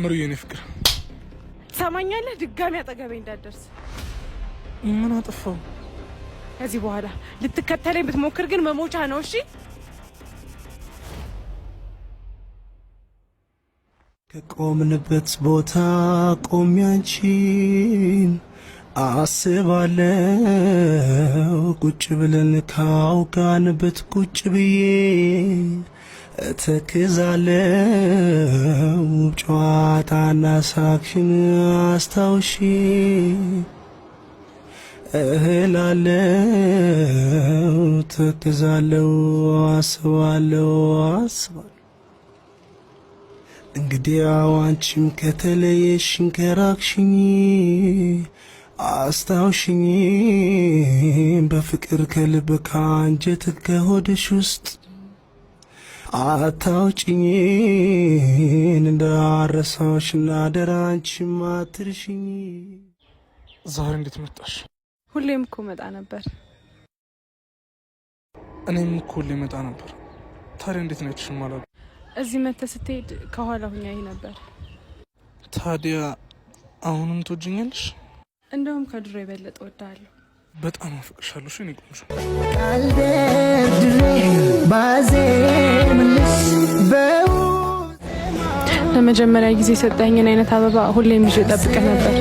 ምሩዬ የኔ ፍቅር ሰማኛለህ? ድጋሚ አጠገቤ እንዳትደርስ። ምን አጠፋው? ከዚህ በኋላ ልትከተለኝ ብትሞክር ግን መሞቻ ነው። እሺ? ከቆምንበት ቦታ ቆሜ አንቺን አስባለው ቁጭ ብለን ካውጋንበት ቁጭ ብዬ እተክዛለው ጨዋታና ሳቅሽን አስታውሺ እህላለው ተክዛለው አስባለው እንግዲህ አንቺም ከተለየሽኝ ከራቅሽኝ አስታውሽኝ በፍቅር ከልብ ከአንጀት ከሆድሽ ውስጥ አታውጭኝ እንዳረሳሽ ናደራ አንቺም አትርሽኝ። ዛሬ እንዴት መጣሽ? ሁሌም እኮ መጣ ነበር። እኔም እኮ ሁሌ መጣ ነበር። ታዲያ እንዴት ነው ያልሽኝ ማለት? እዚህ መተህ ስትሄድ ከኋላ ሁኛዬ ነበር። ታዲያ አሁንም ትወጂኛለሽ? እንደውም ከድሮ የበለጠ እወድሃለሁ። በጣም አፈቅርሻለሁ። እሺ እኔ ቆንጆ ለመጀመሪያ ጊዜ ሰጠኝን አይነት አበባ ሁሌም ይዤ እጠብቅህ ነበር።